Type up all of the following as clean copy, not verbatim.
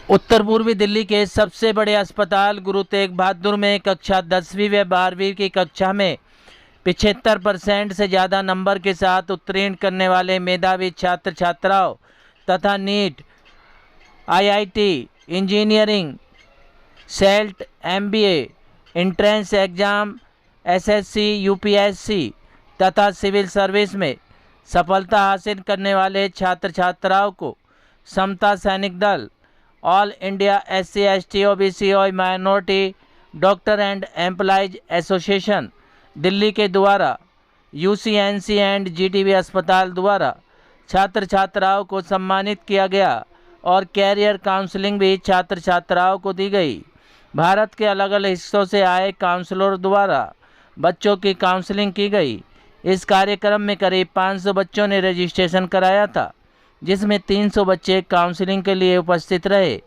उत्तर पूर्वी दिल्ली के सबसे बड़े अस्पताल गुरु तेग बहादुर में कक्षा 10वीं व 12वीं की कक्षा में 75% से ज़्यादा नंबर के साथ उत्तीर्ण करने वाले मेधावी छात्र छात्राओं तथा नीट, आईआईटी, इंजीनियरिंग, सेल्ट, MBA, entrance exam, SSC, UPSC तथा सिविल सर्विस में सफलता हासिल करने वाले छात्र छात्राओं को समता सैनिक दल, all India SC ST OBC और minority doctor and employees association Delhi के द्वारा UCNC एंड GTB अस्पताल द्वारा छात्र छात्राओं को सम्मानित किया गया और कैरियर काउंसलिंग भी छात्र छात्राओं को दी गई। भारत के अलग अलग हिस्सों से आए काउंसलर द्वारा बच्चों की काउंसलिंग की गई। इस कार्यक्रम में करीब 500 बच्चों ने रजिस्ट्रेशन कराया था, जिसमें 300 बच्चे काउंसलिंग के लिए उपस्थित रहे।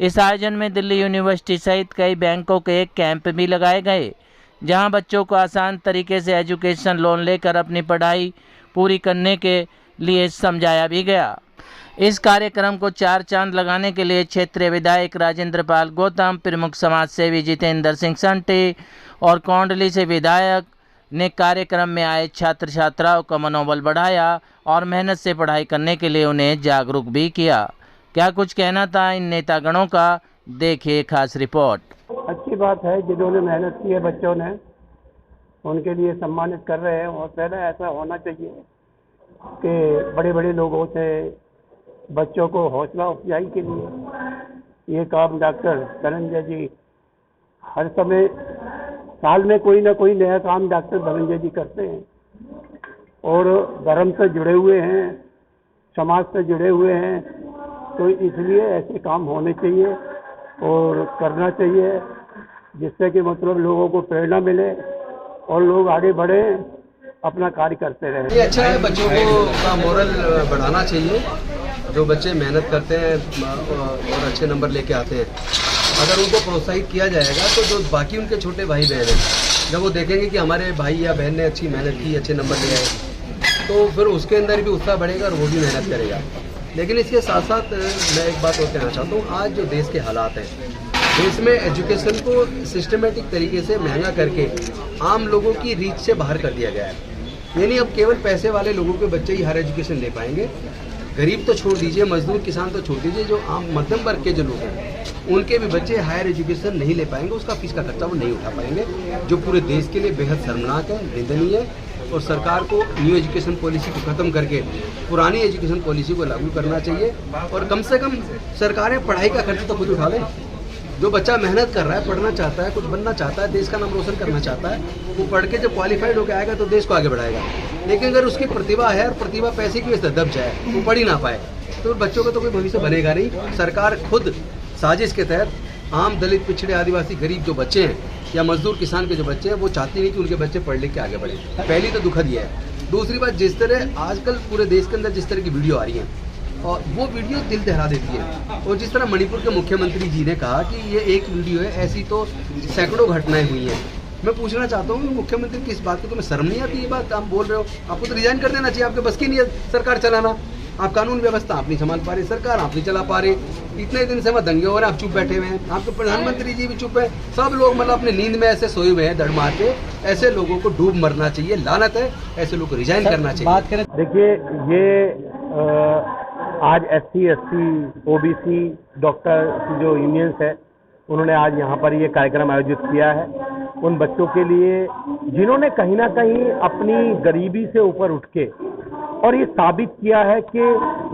इस आयोजन में दिल्ली यूनिवर्सिटी सहित कई बैंकों के कैंप भी लगाए गए, जहां बच्चों को आसान तरीके से एजुकेशन लोन लेकर अपनी पढ़ाई पूरी करने के लिए समझाया भी गया। इस कार्यक्रम को चार चांद लगाने के लिए क्षेत्रीय विधायक राजेंद्र पाल गौतम, प्रमुख समाज सेवी जितेंद्र सिंह संटी और कौंडली से विधायक ने कार्यक्रम में आए छात्र छात्राओं का मनोबल बढ़ाया और मेहनत से पढ़ाई करने के लिए उन्हें जागरूक भी किया। क्या कुछ कहना था इन नेतागणों का, देखिए खास रिपोर्ट। अच्छी बात है, जिन्होंने मेहनत की है बच्चों ने, उनके लिए सम्मानित कर रहे हैं। और पहले ऐसा होना चाहिए कि बड़े बड़े लोगों से बच्चों को हौसला अफजाई के लिए ये काम डॉक्टर धनंजय जी हर समय साल में कोई ना कोई नया काम डॉक्टर धनंजय जी करते हैं और धर्म से जुड़े हुए हैं, समाज से जुड़े हुए हैं। तो इसलिए ऐसे काम होने चाहिए और करना चाहिए, जिससे कि मतलब लोगों को प्रेरणा मिले और लोग आगे बढ़े, अपना कार्य करते रहें। ये अच्छा है, बच्चों को का मोरल बढ़ाना चाहिए। जो बच्चे मेहनत करते हैं और अच्छे नंबर लेके आते हैं, अगर उनको प्रोत्साहित किया जाएगा तो जो बाकी उनके छोटे भाई बहन हैं, जब वो देखेंगे कि हमारे भाई या बहन ने अच्छी मेहनत की, अच्छे नंबर ले आए, तो फिर उसके अंदर भी उत्साह बढ़ेगा और वो भी मेहनत करेगा। लेकिन इसके साथ साथ मैं एक बात और कहना चाहता हूँ, आज जो देश के हालात हैं, देश में एजुकेशन को सिस्टमेटिक तरीके से महंगा करके आम लोगों की रीच से बाहर कर दिया गया है। यानी अब केवल पैसे वाले लोगों के बच्चे ही हायर एजुकेशन ले पाएंगे। गरीब तो छोड़ दीजिए, मजदूर किसान तो छोड़ दीजिए, जो आम मध्यम वर्ग के जो लोग हैं उनके भी बच्चे हायर एजुकेशन नहीं ले पाएंगे, उसका फीस का खर्चा वो नहीं उठा पाएंगे, जो पूरे देश के लिए बेहद शर्मनाक है, निंदनीय है। और सरकार को न्यू एजुकेशन पॉलिसी को ख़त्म करके पुरानी एजुकेशन पॉलिसी को लागू करना चाहिए और कम से कम सरकारें पढ़ाई का खर्च तो खुद उठा लें। जो बच्चा मेहनत कर रहा है, पढ़ना चाहता है, कुछ बनना चाहता है, देश का नाम रोशन करना चाहता है, वो पढ़ के जब क्वालिफाइड होकर आएगा तो देश को आगे बढ़ाएगा। लेकिन अगर उसकी प्रतिभा है और प्रतिभा पैसे की वजह से दब जाए, वो पढ़ ही ना पाए, तो बच्चों का तो कोई भविष्य बनेगा नहीं। सरकार खुद साजिश के तहत आम दलित, पिछड़े, आदिवासी, गरीब जो बच्चे हैं या मजदूर किसान के जो बच्चे हैं, वो चाहती नहीं कि उनके बच्चे पढ़ लिख के आगे बढ़े। पहली तो दुखद ये है। दूसरी बात, जिस तरह आजकल पूरे देश के अंदर जिस तरह की वीडियो आ रही है, और वो वीडियो दिल दहला देती है। और जिस तरह मणिपुर के मुख्यमंत्री जी ने कहा कि ये एक वीडियो है, ऐसी तो सैकड़ों घटनाएं हुई हैं। मैं पूछना चाहता हूँ, मुख्यमंत्री की इस बात की तुम्हें शर्म नहीं आती? ये बात आप बोल रहे हो, आपको तो रिजाइन कर देना चाहिए। आपके बस की नहीं है सरकार चलाना, आप कानून व्यवस्था आप नहीं संभाल पा रहे, सरकार आप नहीं चला पा रहे। इतने दिन से वहाँ दंगे हो रहे हैं, आप चुप बैठे हुए हैं, आपके प्रधानमंत्री जी भी चुप है, सब लोग मतलब अपने नींद में ऐसे सोए हुए हैं धड़ मार के। ऐसे लोगों को डूब मरना चाहिए, लानत है, ऐसे लोग को रिजाइन करना चाहिए। बात करें, देखिए ये आज SC ST OBC डॉक्टर की जो यूनियंस है, उन्होंने आज यहाँ पर ये कार्यक्रम आयोजित किया है उन बच्चों के लिए जिन्होंने कहीं ना कहीं अपनी गरीबी से ऊपर उठ के और ये साबित किया है कि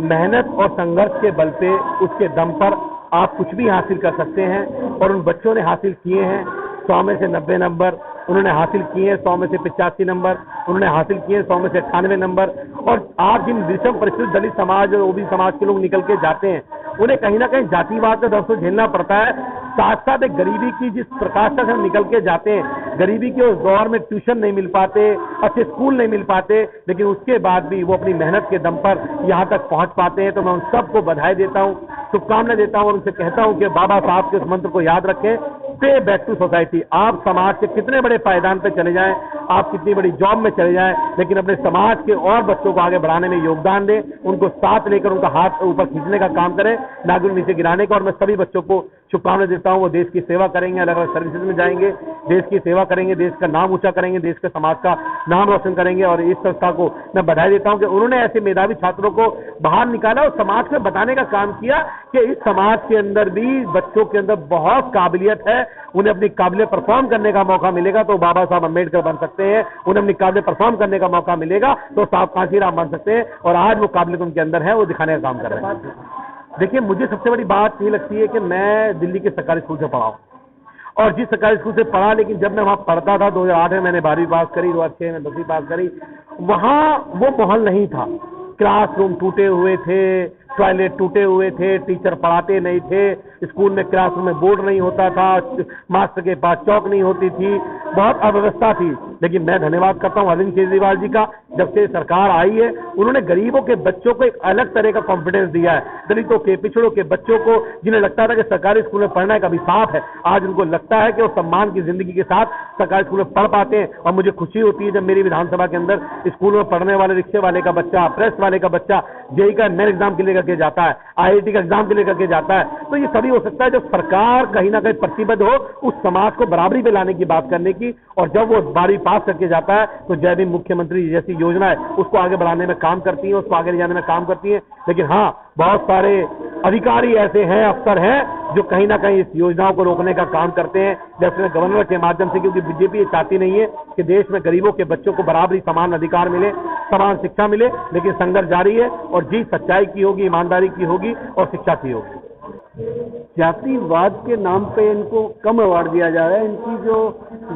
मेहनत और संघर्ष के बल पे, उसके दम पर आप कुछ भी हासिल कर सकते हैं। और उन बच्चों ने हासिल किए हैं 100 में से 90 नंबर, उन्होंने हासिल किए हैं 100 में से 85 नंबर, उन्होंने हासिल किए हैं 100 में से 98 नंबर। और आप जिन विषम परिस्थिति दलित समाज और OBC समाज के लोग निकल के जाते हैं, उन्हें कहीं ना कहीं जातिवाद का दर्द झेलना पड़ता है। साथ साथ एक गरीबी की जिस प्रकार से हम निकल के जाते हैं, गरीबी के उस दौर में ट्यूशन नहीं मिल पाते, अच्छे स्कूल नहीं मिल पाते, लेकिन उसके बाद भी वो अपनी मेहनत के दम पर यहाँ तक पहुँच पाते हैं। तो मैं उन सबको बधाई देता हूँ, शुभकामनाएं देता हूँ और उनसे कहता हूँ कि बाबा साहब के उस मंत्र को याद रखें, पे बैक टू सोसाइटी। आप समाज के कितने बड़े पायदान पे चले जाएं, आप कितनी बड़ी जॉब में चले जाएं, लेकिन अपने समाज के और बच्चों को आगे बढ़ाने में योगदान दें, उनको साथ लेकर उनका हाथ ऊपर खींचने का काम करें, ना कि नीचे गिराने का। और मैं सभी बच्चों को शुभकामनाएं देता हूं, वो देश की सेवा करेंगे, अलग अलग सर्विसेज में जाएंगे, देश की सेवा करेंगे, देश का नाम ऊंचा करेंगे, देश के समाज का नाम रोशन करेंगे। और इस संस्था को मैं बधाई देता हूं कि उन्होंने ऐसे मेधावी छात्रों को बाहर निकाला और समाज में बताने का काम किया कि इस समाज के अंदर भी बच्चों के अंदर बहुत काबिलियत है, उन्हें अपनी काबिलियत परफॉर्म करने का मौका मिलेगा तो बाबा साहब अम्बेडकर बन सकते हैं, उन्हें अपनी काबिलियत परफॉर्म करने का मौका मिलेगा तो साहब कांशीराम बन सकते हैं। और आज वो काबिलियत उनके अंदर है, वो दिखाने का काम कर रहे हैं। देखिए, मुझे सबसे बड़ी बात ये लगती है कि मैं दिल्ली के सरकारी स्कूल से पढ़ा हूँ, और जिस सरकारी स्कूल से पढ़ा, लेकिन जब मैं वहाँ पढ़ता था 2008 में मैंने 12वीं पास करी, 2006 में 10वीं पास करी, वहाँ वो माहौल नहीं था। क्लासरूम टूटे हुए थे, टॉयलेट टूटे हुए थे, टीचर पढ़ाते नहीं थे, स्कूल में क्लासरूम में बोर्ड नहीं होता था, मास्टर के पास चौक नहीं होती थी, बहुत अव्यवस्था थी। लेकिन मैं धन्यवाद करता हूं अरविंद केजरीवाल जी का, जब से सरकार आई है उन्होंने गरीबों के बच्चों को एक अलग तरह का कॉन्फिडेंस दिया है। दलितों के, पिछड़ों के बच्चों को, जिन्हें लगता था कि सरकारी स्कूल में पढ़ना एक अभिशाप है, आज उनको लगता है कि वो सम्मान की जिंदगी के साथ सरकारी स्कूल में पढ़ पाते हैं। और मुझे खुशी होती है जब मेरी विधानसभा के अंदर स्कूल में पढ़ने वाले रिक्शे वाले का बच्चा, प्रेस वाले का बच्चा जेईई का मेन एग्जाम के लिए करके जाता है, IIT का एग्जाम के लिए करके जाता है। तो ये सभी हो सकता है जब सरकार कहीं ना कहीं प्रतिबद्ध हो उस समाज को बराबरी पे लाने की बात करने की, और जब वो 12वीं पास करके जाता है तो जय भीम मुख्यमंत्री जैसी योजना है उसको आगे बढ़ाने में काम करती है, उसको आगे ले जाने में काम करती है। लेकिन हाँ, बहुत सारे अधिकारी ऐसे हैं, अफसर हैं जो कहीं ना कहीं इस योजनाओं को रोकने का काम करते हैं, जैसे गवर्नर के माध्यम से, क्योंकि बीजेपी ये चाहती नहीं है कि देश में गरीबों के बच्चों को बराबरी, समान अधिकार मिले, समान शिक्षा मिले। लेकिन संघर्ष जारी है और जीत सच्चाई की होगी, ईमानदारी की होगी और शिक्षा की होगी। जातिवाद के नाम पे इनको कम अवार्ड दिया जा रहा है। इनकी जो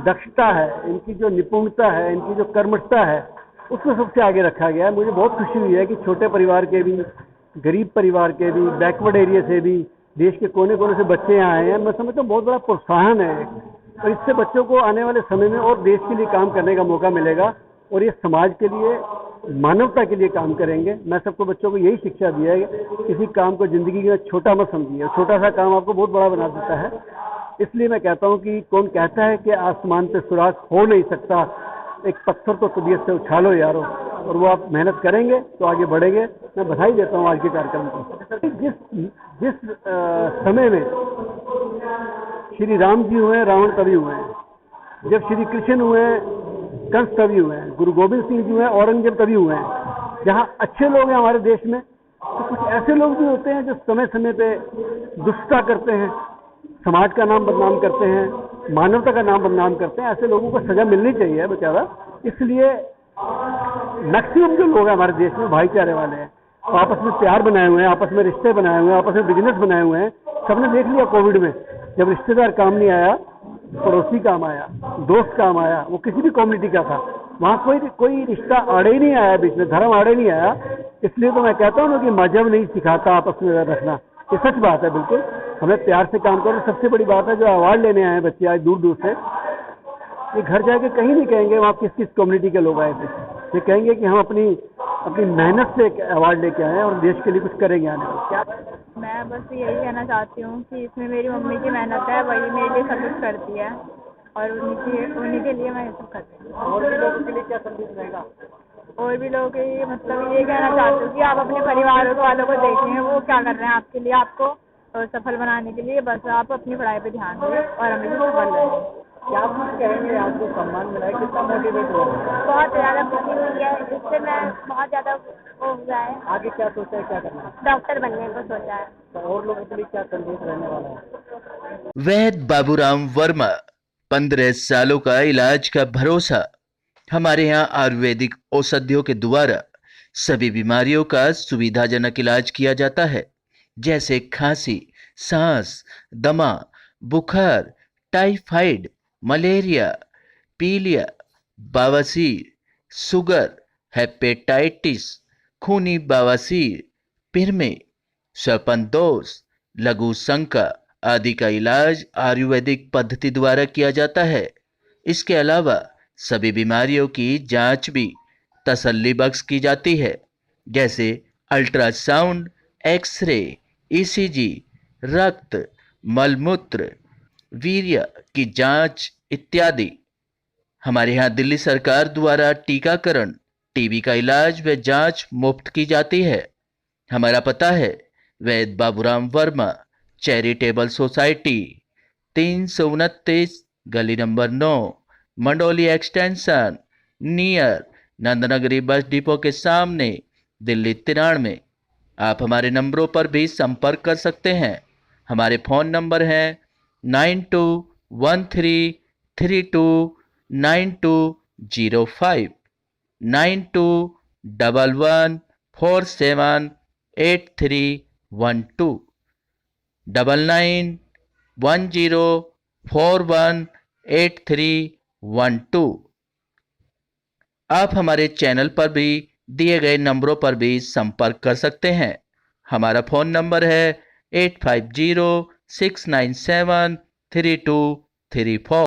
दक्षता है, इनकी जो निपुणता है, इनकी जो कर्मठता है, उसको सबसे आगे रखा गया है। मुझे बहुत खुशी हुई है कि छोटे परिवार के भी, गरीब परिवार के भी, बैकवर्ड एरिया से भी, देश के कोने कोने से बच्चे यहाँ आए हैं। मैं समझता हूँ बहुत बड़ा प्रोत्साहन है और इससे बच्चों को आने वाले समय में और देश के लिए काम करने का मौका मिलेगा और ये समाज के लिए, मानवता के लिए काम करेंगे। मैं सबको बच्चों को यही शिक्षा दिया है कि किसी काम को जिंदगी में छोटा मत समझिए, छोटा सा काम आपको बहुत बड़ा बना देता है। इसलिए मैं कहता हूँ कि कौन कहता है कि आसमान पे सुराग हो नहीं सकता, एक पत्थर तो तबीयत से उछालो यारो, और वो आप मेहनत करेंगे तो आगे बढ़ेंगे। मैं बधाई देता हूँ आज के कार्यक्रम को। जिस समय में श्री राम जी हुए, रावण तभी हुए हैं। जब श्री कृष्ण हुए, कंस तभी हुए हैं। गुरु गोविंद सिंह जी हुए, औरंगजेब तभी हुए हैं। जहाँ अच्छे लोग हैं हमारे देश में, तो कुछ ऐसे लोग भी होते हैं जो समय समय पे दुष्टता करते हैं, समाज का नाम बदनाम करते हैं, मानवता का नाम बदनाम करते हैं। ऐसे लोगों को सजा मिलनी चाहिए बेचारा। इसलिए मैक्सिमम जो लोग हैं हमारे देश में भाईचारे वाले हैं, आपस में प्यार बनाए हुए हैं, आपस में रिश्ते बनाए हुए हैं, आपस में बिजनेस बनाए हुए हैं। सबने देख लिया कोविड में, जब रिश्तेदार काम नहीं आया, पड़ोसी काम आया, दोस्त काम आया, वो किसी भी कम्युनिटी का था, वहाँ कोई रिश्ता आड़े ही नहीं आया, बीच में धर्म आड़े नहीं आया। इसलिए तो मैं कहता हूँ कि मजहब नहीं सिखाता आपस में रखना, ये सच बात है। बिल्कुल हमें प्यार से काम करो। सबसे बड़ी बात है, जो अवार्ड लेने आए बच्चे आज दूर दूर से, ये घर जाके कहीं नहीं कहेंगे वहाँ किस किस कम्युनिटी के लोग आए थे। ये कहेंगे कि हम अपनी मेहनत से एक अवार्ड लेके आए हैं और देश के लिए कुछ करेंगे आने में। क्या मैं बस यही कहना चाहती हूँ कि इसमें मेरी मम्मी की मेहनत है, वही मेरे लिए सब कुछ करती है और उन्हीं के लिए मैं ये सब करती हूँ। और भी लोगों के लिए क्या संदेश रहेगा? और भी लोगों के लिए मतलब ये कहना चाहती हूँ कि आप अपने परिवार वालों को देखें, वो क्या कर रहे हैं आपके लिए, आपको सफल बनाने के लिए। बस आप अपनी पढ़ाई पे ध्यान दें और हमेशा सफल रहें। क्या कुछ कहेंगे? आपको सम्मान मिला है, कितना मोटिवेट हो? बहुत ज़्यादा खुशी हुई है, इससे मैं बहुत ज़्यादा हो गया है। आगे क्या सोचा है, क्या करना है? डॉक्टर बनने को सोचा है। तो और लोगों के लिए क्या संदेश रहने वाला है? वैद्य बाबूराम वर्मा, 15 सालों का इलाज का भरोसा। हमारे यहाँ आयुर्वेदिक औषधियों के द्वारा सभी बीमारियों का सुविधाजनक इलाज किया जाता है, जैसे खांसी, सांस, दमा, बुखार, टाइफाइड, मलेरिया, पीलिया, बवासीर, शुगर, हेपेटाइटिस, खूनी बवासीर, पिरमे, श्वसन दोष, लघु शंका, आदि का इलाज आयुर्वेदिक पद्धति द्वारा किया जाता है। इसके अलावा सभी बीमारियों की जांच भी तसल्ली बख्श की जाती है, जैसे अल्ट्रासाउंड, एक्सरे, ईसीजी, रक्त, मलमूत्र, वीर्य की जांच इत्यादि। हमारे यहाँ दिल्ली सरकार द्वारा टीकाकरण, टीबी का इलाज व जांच मुफ्त की जाती है। हमारा पता है वैद्य बाबूराम वर्मा, चैरिटेबल सोसाइटी, 329 गली number 9, Mandoli extension, near Nand Nagri bus depot के सामने, दिल्ली 93। आप हमारे नंबरों पर भी संपर्क कर सकते हैं। हमारे फ़ोन नंबर हैं 9213329205, 9211478312, 9910418312। आप हमारे चैनल पर भी दिए गए नंबरों पर भी संपर्क कर सकते हैं। हमारा फ़ोन नंबर है 8506973234।